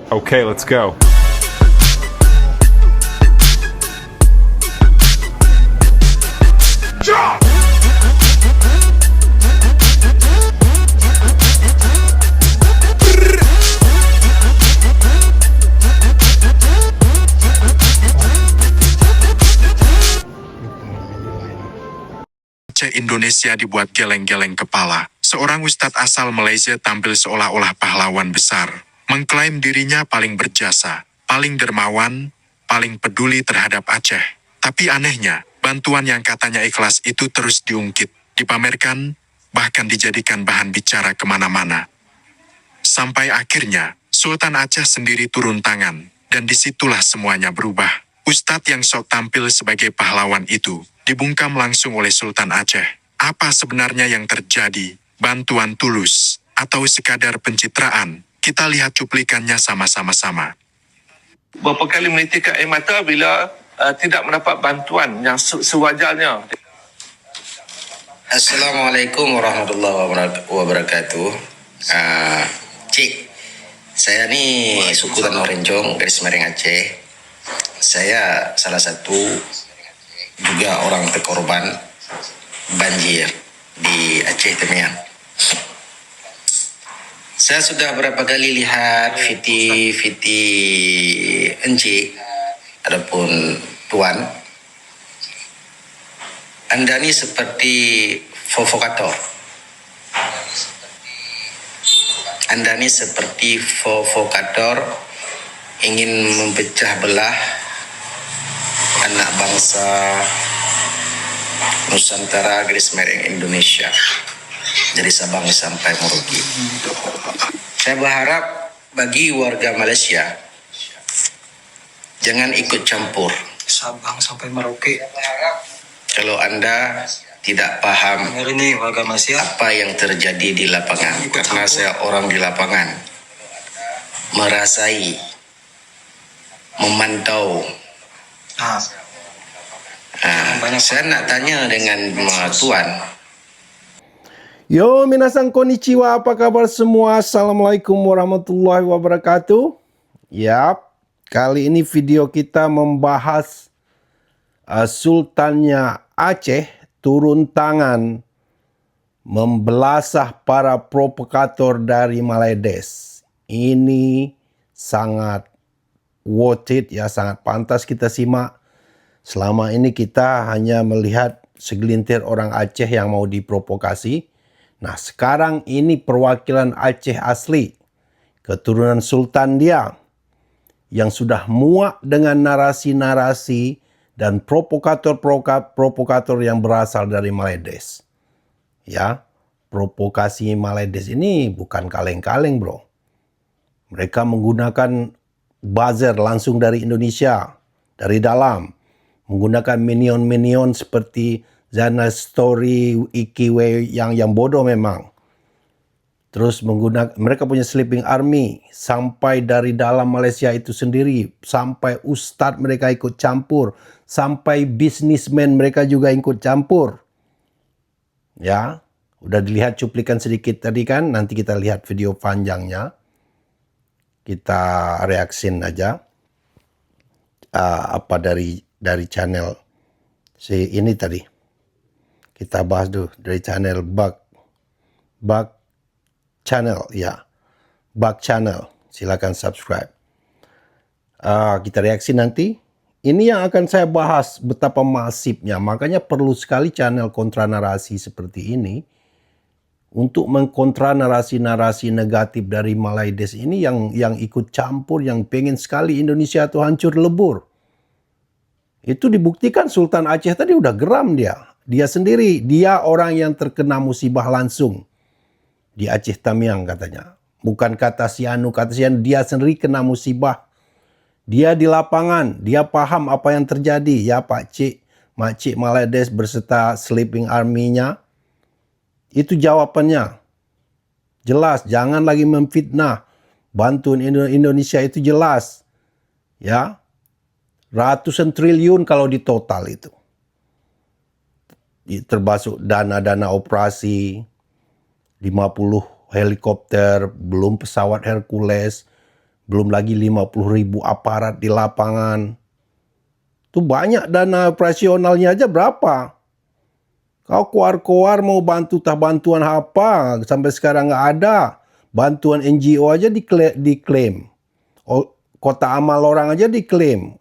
Okay, let's go. Aceh Indonesia dibuat geleng-geleng kepala. Seorang ustadz asal Malaysia tampil seolah-olah pahlawan besar. Mengklaim dirinya paling berjasa, paling dermawan, paling peduli terhadap Aceh. Tapi anehnya, bantuan yang katanya ikhlas itu terus diungkit, dipamerkan, bahkan dijadikan bahan bicara kemana-mana. Sampai akhirnya, Sultan Aceh sendiri turun tangan, dan disitulah semuanya berubah. Ustadz yang sok tampil sebagai pahlawan itu, dibungkam langsung oleh Sultan Aceh. Apa sebenarnya yang terjadi? Bantuan tulus, atau sekadar pencitraan? Kita lihat cuplikannya sama-sama. Berapa kali menitikkan air mata bila tidak mendapat bantuan yang sewajarnya. Assalamualaikum warahmatullahi wabarakatuh. Cik, saya ni suku Tanah Rencong, garis miring Aceh. Saya salah satu juga orang terkorban banjir di Aceh Temiang. Saya sudah berapa kali lihat viti Encik adapun Tuan. Anda ni seperti provokator. Anda ni seperti provokator, ingin memecah belah anak bangsa Nusantara garis miring Indonesia dari Sabang sampai Merauke. Saya berharap bagi warga Malaysia jangan ikut campur. Sabang sampai Merauke. Kalau Anda tidak paham Ini warga Malaysia. apa yang terjadi di lapangan, karena saya orang di lapangan, merasai, memantau. Saya nak tanya dengan Tuan. Yo, minasan konnichiwa, apa kabar semua? Assalamualaikum warahmatullahi wabarakatuh. Yap, kali ini video kita membahas Sultannya Aceh turun tangan membelasah para provokator dari Maledes. Ini sangat worth it ya, sangat pantas kita simak. Selama ini kita hanya melihat segelintir orang Aceh yang mau diprovokasi. Nah, sekarang ini perwakilan Aceh asli, keturunan Sultan dia, yang sudah muak dengan narasi-narasi dan provokator-provokator yang berasal dari Maledes. Ya, provokasi Maledes ini bukan kaleng-kaleng, bro. Mereka menggunakan buzzer langsung dari Indonesia, dari dalam. Menggunakan minion-minion seperti Zana Story, Ikiwe yang bodoh memang. Terus mereka punya sleeping army sampai dari dalam Malaysia itu sendiri, sampai ustadz mereka ikut campur, sampai bisnismen mereka juga ikut campur. Ya, udah dilihat cuplikan sedikit tadi kan, nanti kita lihat video panjangnya. Kita reaksin aja apa dari channel si ini tadi. Kita bahas dulu dari channel Bug Channel, ya. Bug Channel. Silakan subscribe. Kita reaksi nanti. Ini yang akan saya bahas betapa masifnya. Makanya perlu sekali channel kontra narasi seperti ini untuk mengkontra narasi-narasi negatif dari Maledes ini yang ikut campur, yang pengen sekali Indonesia itu hancur lebur. Itu dibuktikan Sultan Aceh tadi udah geram dia. Dia sendiri, dia orang yang terkena musibah langsung di Aceh Tamiang katanya. Bukan kata si Anu, dia sendiri kena musibah. Dia di lapangan, dia paham apa yang terjadi. Ya Makcik Maledes berserta sleeping army-nya. Itu jawabannya. Jelas, jangan lagi memfitnah. Bantuan Indonesia itu jelas. Ya, ratusan triliun kalau di total itu. Termasuk dana-dana operasi, 50 helikopter, belum pesawat Hercules, Belum lagi 50.000 aparat di lapangan. Itu banyak dana operasionalnya aja berapa? Kau keluar-keluar mau bantu bantuan apa? Sampai sekarang nggak ada. Bantuan NGO aja diklaim. Kota amal orang aja diklaim.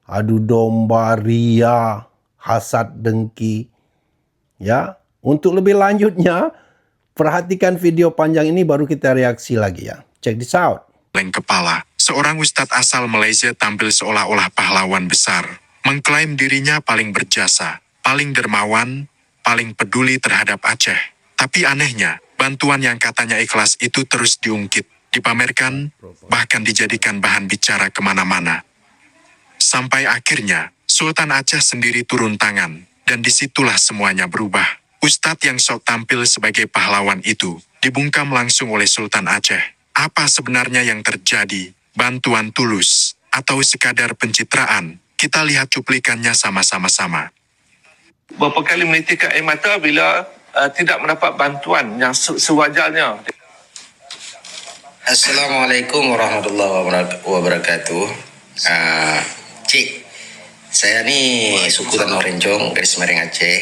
Adu domba, ria, hasad, dengki. Ya, untuk lebih lanjutnya, perhatikan video panjang ini baru kita reaksi lagi ya. Check this out. Geleng kepala, seorang ustadz asal Malaysia tampil seolah-olah pahlawan besar. Mengklaim dirinya paling berjasa, paling dermawan, paling peduli terhadap Aceh. Tapi anehnya, bantuan yang katanya ikhlas itu terus diungkit, dipamerkan, bahkan dijadikan bahan bicara kemana-mana. Sampai akhirnya, Sultan Aceh sendiri turun tangan, dan disitulah semuanya berubah. Ustadz yang sok tampil sebagai pahlawan itu, dibungkam langsung oleh Sultan Aceh. Apa sebenarnya yang terjadi? Bantuan tulus, atau sekadar pencitraan? Kita lihat cuplikannya sama-sama. Berapa kali menitikkan air mata bila tidak mendapat bantuan yang sewajarnya. Assalamualaikum warahmatullahi wabarakatuh. Cik, saya ni suku Tanah Rencong, garis miring Aceh.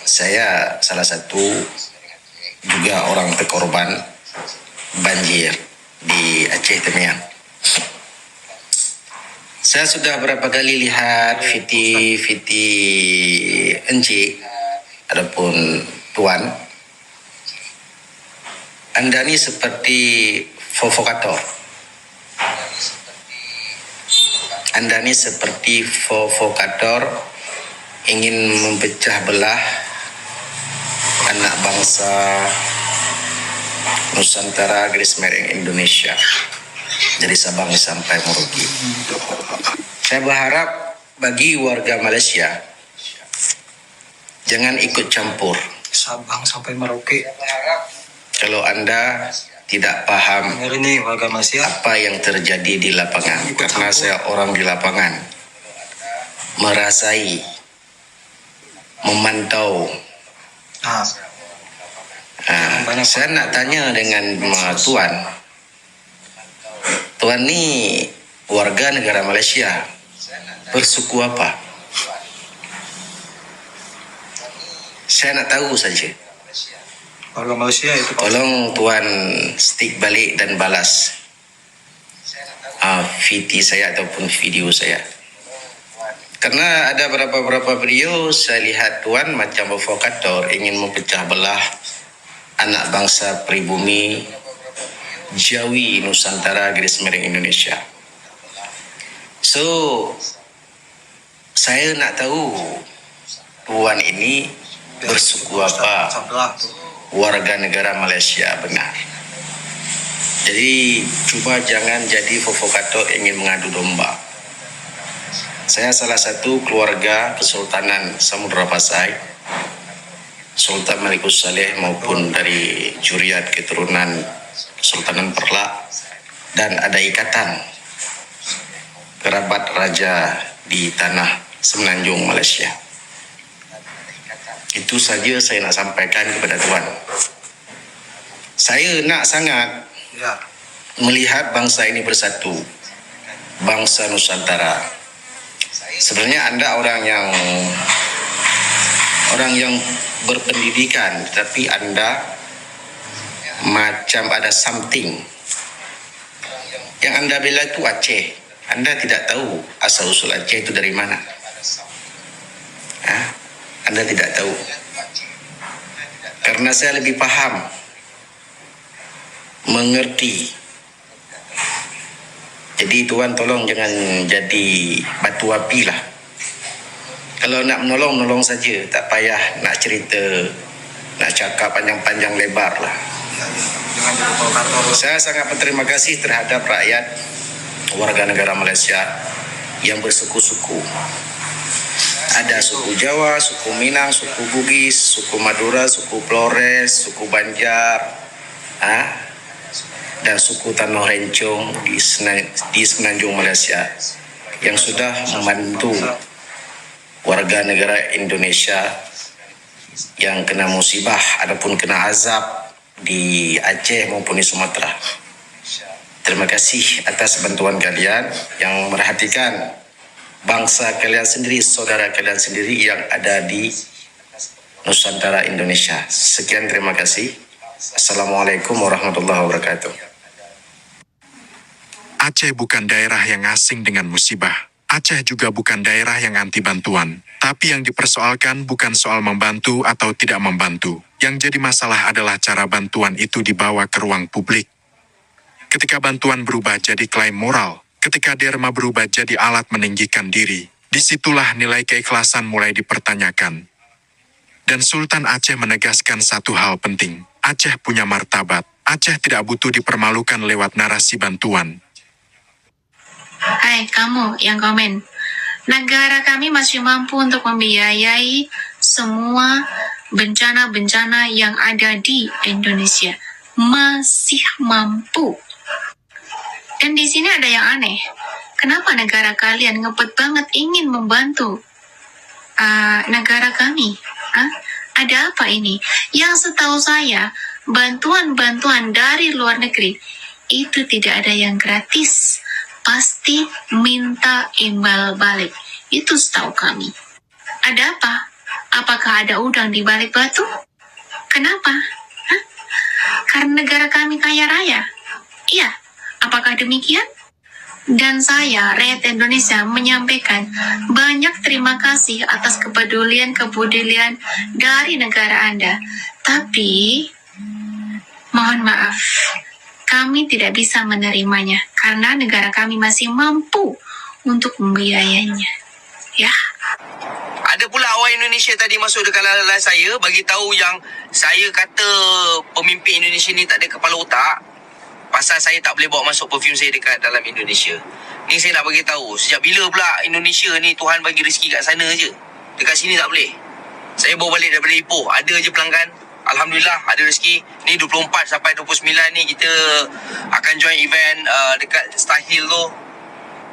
Saya salah satu juga orang terkorban banjir di Aceh Temiang. Saya sudah berapa kali lihat viti encik adapun tuan. Anda ni seperti provokator. Anda ni seperti provokator ingin memecah belah anak bangsa Nusantara garis miring Indonesia dari Sabang sampai Merauke. Saya berharap bagi warga Malaysia jangan ikut campur. Sabang sampai Merauke. Kalau Anda tidak paham Hari ini warga Malaysia. apa yang terjadi di lapangan, karena saya orang di lapangan, merasai, memantau. Saya nak tanya dengan Tuan. Tuan ni warga negara Malaysia, bersuku apa? Saya nak tahu saja. Warga Malaysia itu Tolong Tuan stick balik dan balas VT saya ataupun video saya. Karena ada beberapa video saya lihat Tuan macam provokator ingin memecah belah anak bangsa pribumi Jawi Nusantara garis miring Indonesia. So saya nak tahu Tuan ini bersuku apa, sebelah tuh. warga negara Malaysia benar. Jadi cuba jangan jadi provokator ingin mengadu domba. Saya salah satu keluarga Kesultanan Samudra Pasai, Sultan Malikus Saleh maupun dari Juriat keturunan Kesultanan Perlak, dan ada ikatan kerabat raja di tanah Semenanjung Malaysia. Itu saja saya nak sampaikan kepada Tuan. Saya nak sangat melihat bangsa ini bersatu, bangsa Nusantara. Sebenarnya Anda orang yang berpendidikan, tapi Anda macam ada something. Yang Anda bela itu Aceh. Anda tidak tahu asal usul Aceh itu dari mana. Anda tidak tahu. Karena saya lebih paham, mengerti. Jadi Tuan tolong jangan jadi batu api lah. Kalau nak menolong saja. Tak payah nak cerita, nak cakap panjang-panjang lebar lah. Jangan jadi provokator. Saya sangat berterima kasih terhadap rakyat warga negara Malaysia yang bersuku-suku. Ada suku Jawa, suku Minang, suku Bugis, suku Madura, suku Flores, suku Banjar, dan suku Tanah Rencong di Semenanjung Malaysia yang sudah membantu warga negara Indonesia yang kena musibah ataupun kena azab di Aceh maupun di Sumatera. Terima kasih atas bantuan kalian yang merhatikan bangsa kalian sendiri, saudara kalian sendiri yang ada di Nusantara Indonesia. Sekian, terima kasih. Assalamualaikum warahmatullahi wabarakatuh. Aceh bukan daerah yang asing dengan musibah. Aceh juga bukan daerah yang anti bantuan. Tapi yang dipersoalkan bukan soal membantu atau tidak membantu. Yang jadi masalah adalah cara bantuan itu dibawa ke ruang publik. Ketika bantuan berubah jadi klaim moral, ketika derma berubah jadi alat meninggikan diri, disitulah nilai keikhlasan mulai dipertanyakan. Dan Sultan Aceh menegaskan satu hal penting. Aceh punya martabat. Aceh tidak butuh dipermalukan lewat narasi bantuan. Hai kamu yang komen, negara kami masih mampu untuk membiayai semua bencana-bencana yang ada di Indonesia. Masih mampu. Dan di sini ada yang aneh. Kenapa negara kalian ngebet banget ingin membantu negara kami? Ada apa ini? Yang setahu saya, bantuan-bantuan dari luar negeri itu tidak ada yang gratis. Pasti minta imbal balik. Itu setahu kami. Ada apa? Apakah ada udang di balik batu? Kenapa? Karena negara kami kaya raya. Iya, apakah demikian? Dan saya, rakyat Indonesia, menyampaikan banyak terima kasih atas kepedulian dari negara Anda. Tapi, mohon maaf, kami tidak bisa menerimanya karena negara kami masih mampu untuk membiayainya. Ya. Ada pula awak Indonesia tadi masuk dekat live saya bagi tahu yang saya kata pemimpin Indonesia ni tak ada kepala otak pasal saya tak boleh bawa masuk perfume saya dekat dalam Indonesia. Ni saya nak bagi tahu, sejak bila pula Indonesia ni Tuhan bagi rezeki kat sana je. Dekat sini tak boleh. Saya bawa balik daripada Ipoh, ada je pelanggan. Alhamdulillah ada rezeki. Ni 24 sampai 29 ni kita akan join event dekat Star Hill tu.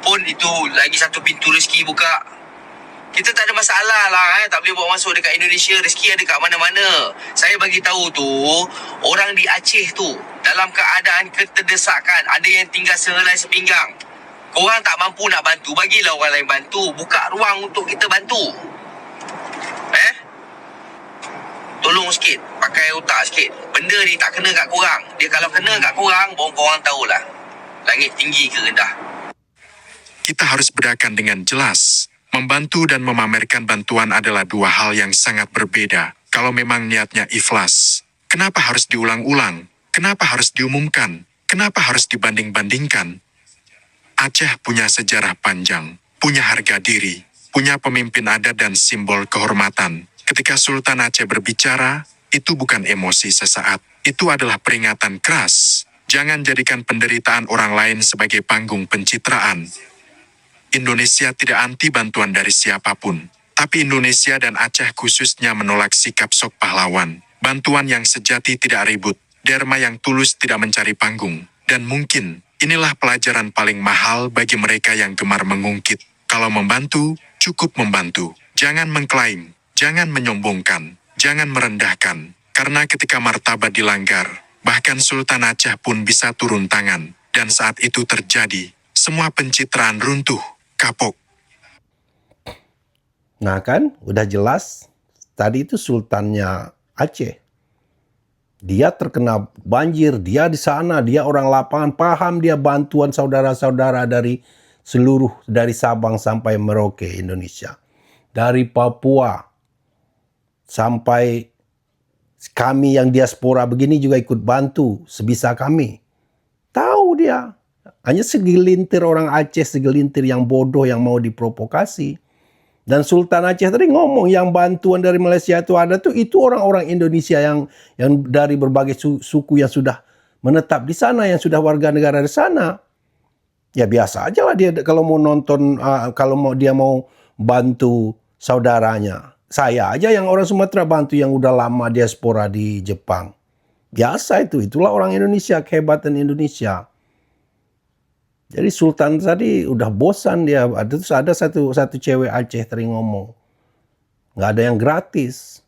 Pun itu lagi satu pintu rezeki buka. Kita tak ada masalah lah tak boleh bawa masuk dekat Indonesia. Rezeki ada kat mana-mana. Saya bagi tahu tu, orang di Aceh tu dalam keadaan keterdesakan, ada yang tinggal sehelai sepinggang. Korang tak mampu nak bantu, bagilah orang lain bantu. Buka ruang untuk kita bantu. Tolong sikit, pakai otak sikit. Benda ni tak kena kat korang. Dia kalau kena kat korang, baru korang tahulah langit tinggi ke rendah. Kita harus bedakan dengan jelas. Membantu dan memamerkan bantuan adalah dua hal yang sangat berbeda. Kalau memang niatnya ikhlas, kenapa harus diulang-ulang? Kenapa harus diumumkan? Kenapa harus dibanding-bandingkan? Aceh punya sejarah panjang, punya harga diri, punya pemimpin adat dan simbol kehormatan. Ketika Sultan Aceh berbicara, itu bukan emosi sesaat. Itu adalah peringatan keras. Jangan jadikan penderitaan orang lain sebagai panggung pencitraan. Indonesia tidak anti bantuan dari siapapun. Tapi Indonesia dan Aceh khususnya menolak sikap sok pahlawan. Bantuan yang sejati tidak ribut. Derma yang tulus tidak mencari panggung. Dan mungkin, inilah pelajaran paling mahal bagi mereka yang gemar mengungkit. Kalau membantu, cukup membantu. Jangan mengklaim. Jangan menyombongkan. Jangan merendahkan. Karena ketika martabat dilanggar, bahkan Sultan Aceh pun bisa turun tangan. Dan saat itu terjadi, semua pencitraan runtuh. Kapok. Nah kan, udah jelas. Tadi itu Sultannya Aceh. Dia terkena banjir, dia di sana, dia orang lapangan, paham dia bantuan saudara-saudara dari Sabang sampai Merauke, Indonesia. Dari Papua sampai kami yang diaspora begini juga ikut bantu sebisa kami. Tahu dia. Hanya segelintir orang Aceh, segelintir yang bodoh yang mau diprovokasi. Dan Sultan Aceh tadi ngomong yang bantuan dari Malaysia itu ada tuh, itu orang-orang Indonesia yang dari berbagai suku yang sudah menetap di sana, yang sudah warga negara di sana. Ya biasa aja lah dia kalau mau nonton, kalau dia mau bantu saudaranya. Saya aja yang orang Sumatera bantu yang udah lama diaspora di Jepang. Biasa itu, itulah orang Indonesia, kehebatan Indonesia. Jadi Sultan tadi udah bosan dia. Ada satu cewek Aceh tadi ngomong, nggak ada yang gratis.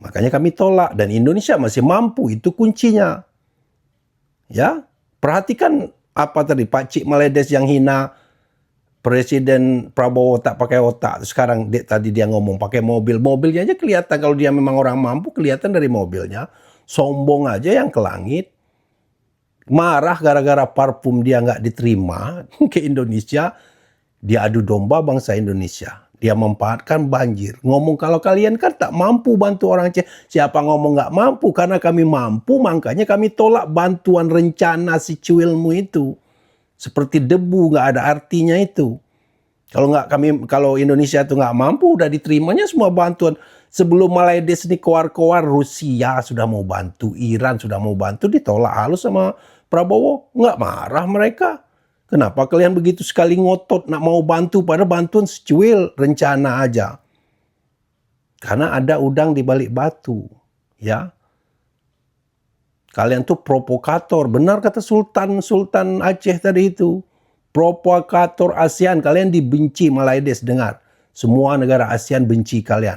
Makanya kami tolak. Dan Indonesia masih mampu, itu kuncinya. Ya, Perhatikan apa tadi, Pak Cik Maledes yang hina Presiden Prabowo tak pakai otak. Sekarang tadi dia ngomong pakai mobil. Mobilnya aja kelihatan kalau dia memang orang mampu, kelihatan dari mobilnya. Sombong aja yang ke langit. Marah gara-gara parfum dia nggak diterima ke Indonesia. Dia adu domba bangsa Indonesia. Dia memanfaatkan banjir. Ngomong kalau kalian kan tak mampu bantu orang Aceh. Siapa ngomong nggak mampu? Karena kami mampu, makanya kami tolak bantuan rencana si cuilmu itu. Seperti debu, nggak ada artinya itu. Kalau Indonesia itu nggak mampu, udah diterimanya semua bantuan. Sebelum Maledes ini keluar-keluar, Rusia sudah mau bantu, Iran sudah mau bantu, ditolak halus sama Prabowo. Nggak marah mereka. Kenapa kalian begitu sekali ngotot nak mau bantu pada bantuan secuil rencana aja? Karena ada udang di balik batu, ya. Kalian tuh provokator. Benar kata Sultan Aceh tadi itu. Provokator ASEAN. Kalian dibenci Maledes, dengar. Semua negara ASEAN benci kalian.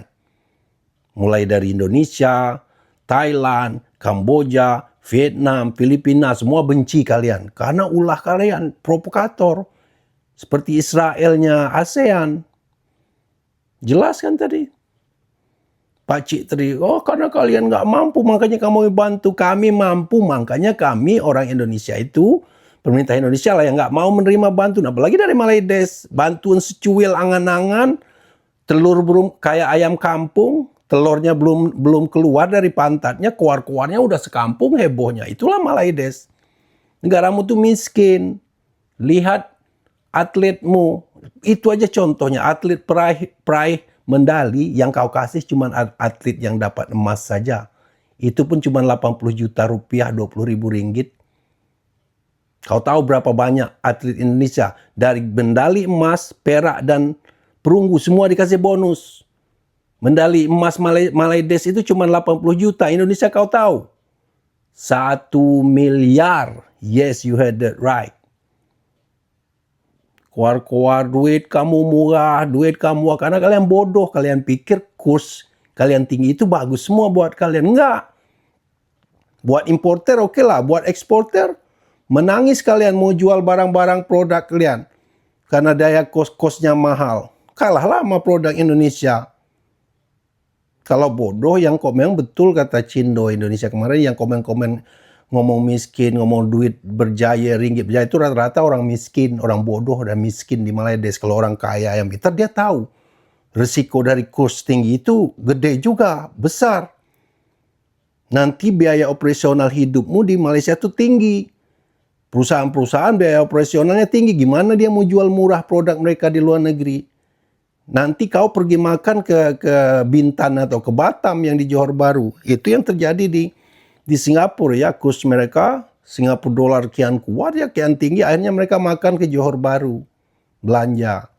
Mulai dari Indonesia, Thailand, Kamboja, Vietnam, Filipina. Semua benci kalian. Karena ulah kalian provokator. Seperti Israelnya ASEAN. Jelas kan tadi? Pak Cik tadi, oh karena kalian nggak mampu, makanya kamu bantu. Kami mampu, makanya kami orang Indonesia itu, pemerintah Indonesia lah yang nggak mau menerima bantuan. Apalagi dari Maledes, bantuan secuil angan-angan, telur belum kayak ayam kampung, telurnya belum keluar dari pantatnya, keluarnya udah sekampung hebohnya. Itulah Maledes. Negaramu tuh miskin. Lihat atletmu, itu aja contohnya, atlet peraih medali yang kau kasih cuma atlet yang dapat emas saja. Itu pun cuma 80 juta rupiah, 20 ribu ringgit. Kau tahu berapa banyak atlet Indonesia? Dari medali emas, perak, dan perunggu semua dikasih bonus. Medali emas Maledes itu cuma 80 juta. Indonesia kau tahu? 1 miliar. Yes, you heard that right. Keluar duit kamu murah, karena kalian bodoh, kalian pikir kurs kalian tinggi itu bagus semua buat kalian. Enggak. Buat importer oke lah, buat eksporter menangis kalian mau jual barang-barang produk kalian karena daya kosnya mahal. Kalahlah sama produk Indonesia. Kalau bodoh yang komen betul kata Cindo Indonesia kemarin yang komen-komen ngomong miskin, ngomong duit berjaya, ringgit berjaya, itu rata-rata orang miskin, orang bodoh dan miskin di Maledes. Kalau orang kaya yang pintar, dia tahu risiko dari kurs tinggi itu gede juga, besar. Nanti biaya operasional hidupmu di Malaysia itu tinggi. Perusahaan-perusahaan biaya operasionalnya tinggi. Gimana dia mau jual murah produk mereka di luar negeri? Nanti kau pergi makan ke Bintan atau ke Batam yang di Johor Bahru. Itu yang terjadi di Singapura ya, kurs mereka Singapura dolar kian kuat ya, kian tinggi, akhirnya mereka makan ke Johor Bahru belanja.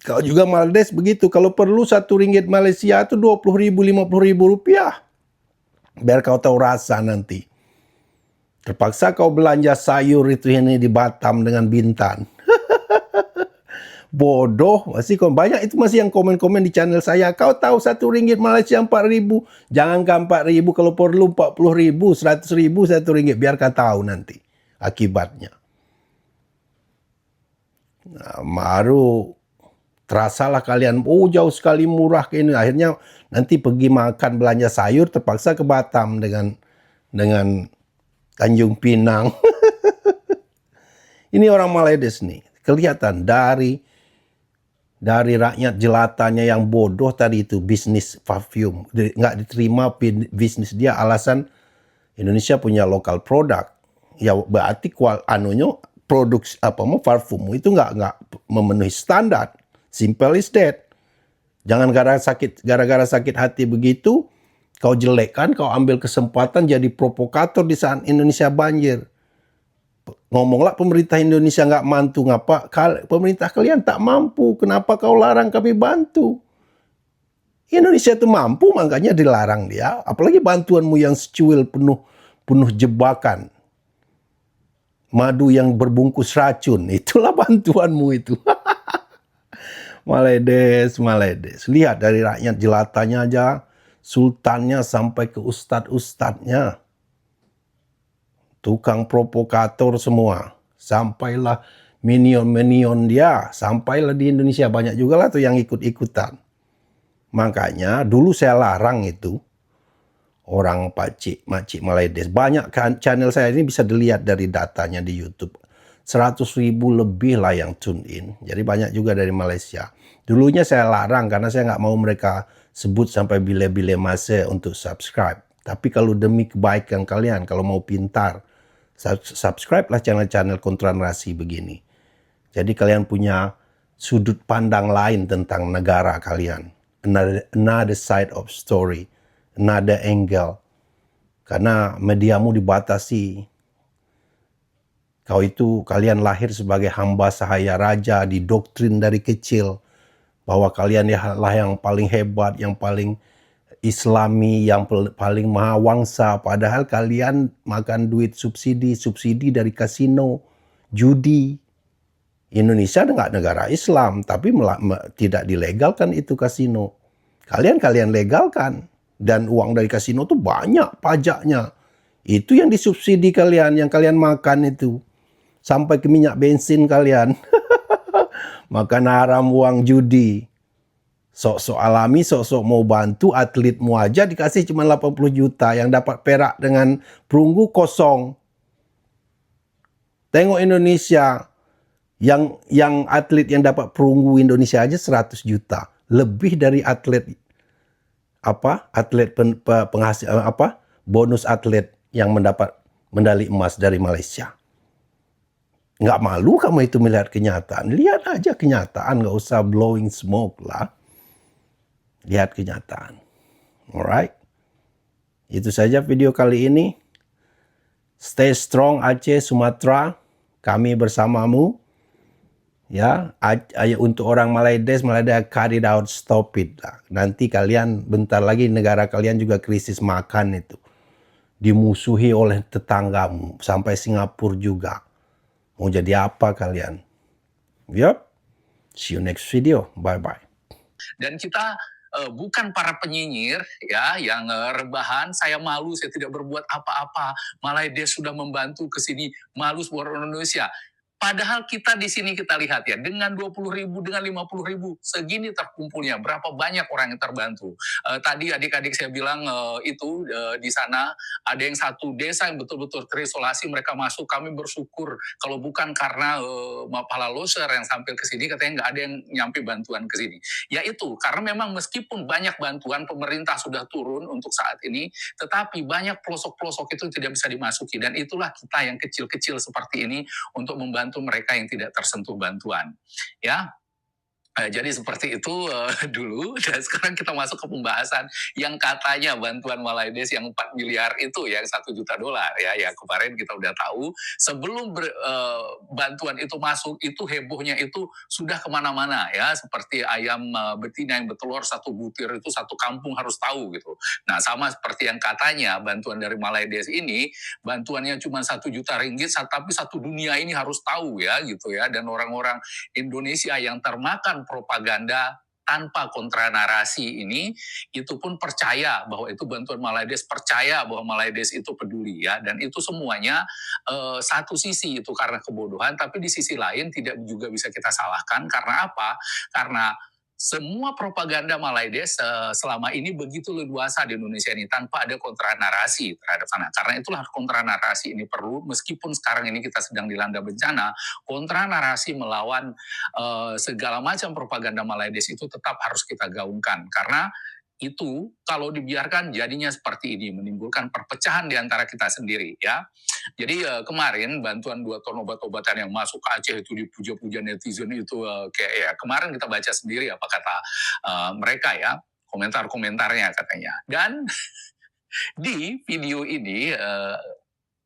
Kalau juga Maledes begitu, kalau perlu 1 ringgit Malaysia itu 20 ribu, 50 ribu rupiah. Biar kau tahu rasa nanti. Terpaksa kau belanja sayur itu ini di Batam dengan Bintan. Bodoh, masih banyak itu masih yang komen-komen di channel saya. Kau tahu 1 ringgit Malaysia 4 ribu. Jangankan 4 ribu, kalau perlu 40 ribu, 100 ribu 1 ringgit. Biar kau tahu nanti akibatnya. Nah, baru terasalah kalian, oh jauh sekali murah ke ini. Akhirnya nanti pergi makan belanja sayur terpaksa ke Batam dengan Tanjung Pinang. Ini orang Maledes nih. Kelihatan dari rakyat jelatanya yang bodoh tadi itu, bisnis parfum. Nggak diterima bisnis dia, alasan Indonesia punya lokal produk. Ya berarti produk parfummu itu nggak memenuhi standar. Simple is that. Jangan gara-gara sakit hati begitu, kau jelekkan, kau ambil kesempatan jadi provokator di saat Indonesia banjir. Ngomonglah pemerintah Indonesia nggak mampu, ngapa pemerintah kalian tak mampu, kenapa kau larang kami bantu? Indonesia itu mampu, makanya dilarang dia. Apalagi bantuanmu yang secuil penuh jebakan. Madu yang berbungkus racun, itulah bantuanmu itu. Maledes. Lihat dari rakyat jelatanya aja, sultannya sampai ke ustadz-ustadznya. tukang provokator semua. Sampailah minion-minion dia, sampailah di Indonesia. Banyak juga lah tuh yang ikut-ikutan. Makanya dulu saya larang itu orang makcik Malaides. Banyak kan channel saya ini bisa dilihat dari datanya di YouTube. 100.000 lebih lah yang tune in. Jadi banyak juga dari Malaysia. Dulunya saya larang karena saya nggak mau mereka sebut sampai bile-bile masa untuk subscribe. Tapi kalau demi kebaikan kalian, kalau mau pintar, subscribe lah channel-channel kontra narasi begini. Jadi kalian punya sudut pandang lain tentang negara kalian. Another side of story. Another angle. Karena mediamu dibatasi. Kalian lahir sebagai hamba sahaya raja, didoktrin dari kecil. Bahwa kalian lah yang paling hebat, yang paling Islami, yang paling mahawangsa. Padahal kalian makan duit subsidi dari kasino, judi. Indonesia nggak negara Islam, tapi tidak dilegalkan itu kasino. Kalian legalkan. Dan uang dari kasino itu banyak pajaknya. Itu yang disubsidi kalian, yang kalian makan itu. Sampai ke minyak bensin kalian. Makan haram uang judi. Sok-sok alami, sok-sok mau bantu atletmu aja dikasih cuma 80 juta. Yang dapat perak dengan perunggu kosong. Tengok Indonesia. Yang atlet yang dapat perunggu Indonesia aja 100 juta. Lebih dari atlet penghasil bonus atlet yang mendapat medali emas dari Malaysia. Nggak malu kamu itu melihat kenyataan. Lihat aja kenyataan, nggak usah blowing smoke lah. Lihat kenyataan. Alright? Itu saja video kali ini. Stay strong Aceh, Sumatera. Kami bersamamu. Ya, untuk orang Malaides cut it out, stop it lah. Nanti kalian bentar lagi negara kalian juga krisis makan itu. Dimusuhi oleh tetanggamu sampai Singapura juga. Mau jadi apa kalian? Yup. See you next video. Bye bye. Dan kita bukan para penyinyir ya yang rebahan, saya malu, saya tidak berbuat apa-apa. Malaides sudah membantu ke sini, malu buat Indonesia. Padahal kita di sini kita lihat ya, dengan 20.000, dengan 50.000, segini terkumpulnya, berapa banyak orang yang terbantu. Tadi adik-adik saya bilang di sana ada yang satu desa yang betul-betul terisolasi, mereka masuk, kami bersyukur. Kalau bukan karena Mapala Loser yang sampai ke sini, katanya nggak ada yang nyampe bantuan ke sini. Ya itu, karena memang meskipun banyak bantuan, pemerintah sudah turun untuk saat ini, tetapi banyak pelosok-pelosok itu tidak bisa dimasuki. Dan itulah kita yang kecil-kecil seperti ini untuk membantu mereka yang tidak tersentuh bantuan, ya. Jadi seperti itu dulu, dan sekarang kita masuk ke pembahasan yang katanya bantuan Malaides yang 4 miliar itu, yang $1 juta ya. Ya kemarin kita udah tahu, sebelum bantuan itu masuk, itu hebohnya itu sudah kemana-mana ya, seperti ayam betina yang bertelur 1 butir itu 1 kampung harus tahu gitu. Nah sama seperti yang katanya bantuan dari Malaides ini, bantuannya cuma ringgit 1 juta, tapi 1 dunia ini harus tahu ya gitu ya, dan orang-orang Indonesia yang termakan propaganda tanpa kontra narasi ini, itu pun percaya bahwa itu bantuan Malaides, percaya bahwa Malaides itu peduli ya, dan itu semuanya satu sisi itu karena kebodohan, tapi di sisi lain tidak juga bisa kita salahkan. Karena apa? Karena semua propaganda Malaides selama ini begitu leluasa di Indonesia ini tanpa ada kontra narasi terhadap sana. Karena itulah kontra narasi ini perlu, meskipun sekarang ini kita sedang dilanda bencana, kontra narasi melawan segala macam propaganda Malaides itu tetap harus kita gaungkan. Karena itu kalau dibiarkan jadinya seperti ini, menimbulkan perpecahan di antara kita sendiri ya. Jadi kemarin bantuan 2 ton obat-obatan yang masuk ke Aceh itu dipuja-puja netizen itu kayak ya kemarin kita baca sendiri apa kata mereka ya, komentar-komentarnya katanya. Dan di video ini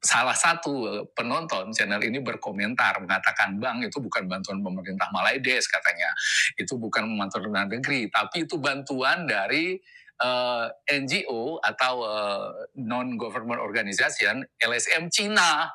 salah satu penonton channel ini berkomentar mengatakan, "Bang, itu bukan bantuan pemerintah Malaides," katanya. Itu bukan bantuan luar negeri, tapi itu bantuan dari NGO atau non-government organization LSM Cina.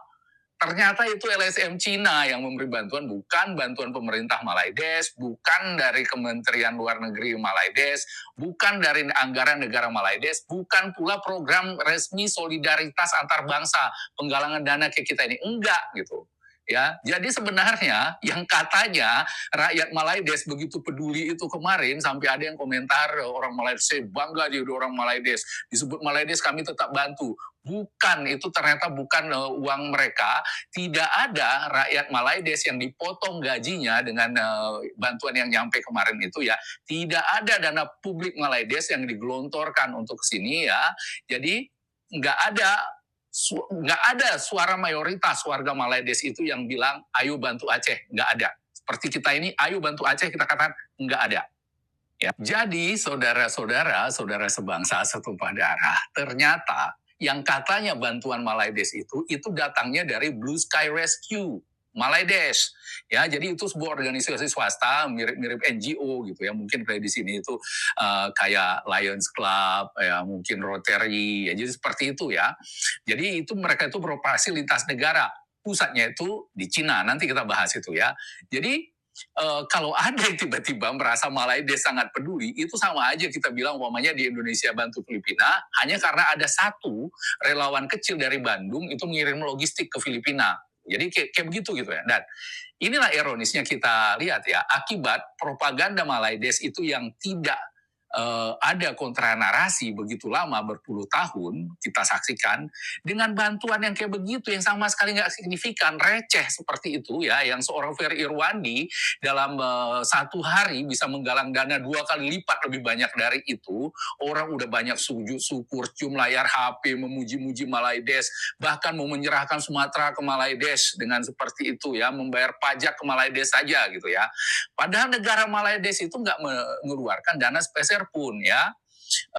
Ternyata itu LSM Cina yang memberi bantuan, bukan bantuan pemerintah Malaides, bukan dari Kementerian Luar Negeri Malaides, bukan dari anggaran negara Malaides, bukan pula program resmi solidaritas antar bangsa, penggalangan dana ke kita ini. Enggak gitu. Ya, jadi sebenarnya yang katanya rakyat Malaides begitu peduli itu kemarin sampai ada yang komentar orang Malaides, saya bangga jadi orang Malaides, disebut Malaides kami tetap bantu. Bukan, itu ternyata bukan uang mereka. Tidak ada rakyat Malaides yang dipotong gajinya dengan bantuan yang nyampe kemarin itu ya. Tidak ada dana publik Malaides yang digelontorkan untuk ke sini ya. Jadi nggak ada suara mayoritas warga Malaides itu yang bilang ayo bantu Aceh, nggak ada. Seperti kita ini ayo bantu Aceh, kita katakan nggak ada. Ya. Jadi saudara-saudara, saudara sebangsa setumpah darah, ternyata yang katanya bantuan Malaides itu datangnya dari Blue Sky Rescue Malaides. Ya, jadi itu sebuah organisasi swasta mirip-mirip NGO gitu ya. Mungkin kayak di sini itu kayak Lions Club, ya mungkin Rotary, ya jadi seperti itu ya. Jadi itu mereka itu beroperasi lintas negara. Pusatnya itu di Cina. Nanti kita bahas itu ya. Jadi kalau ada yang tiba-tiba merasa Malaides sangat peduli, itu sama aja kita bilang umpamanya di Indonesia bantu Filipina, hanya karena ada satu relawan kecil dari Bandung itu mengirim logistik ke Filipina. Jadi kayak begitu gitu ya. Dan inilah ironisnya kita lihat ya, akibat propaganda Malaides itu yang tidak ada kontra narasi begitu lama, berpuluh tahun kita saksikan, dengan bantuan yang kayak begitu yang sama sekali nggak signifikan, receh seperti itu ya, yang seorang Ferry Irwandi dalam 1 hari bisa menggalang dana 2 kali lipat lebih banyak dari itu. Orang udah banyak sujud syukur, cium layar HP, memuji-muji Malaides, bahkan mau menyerahkan Sumatera ke Malaides dengan seperti itu ya, membayar pajak ke Malaides saja gitu ya. Padahal negara Malaides itu nggak mengeluarkan dana sepeser pun ya.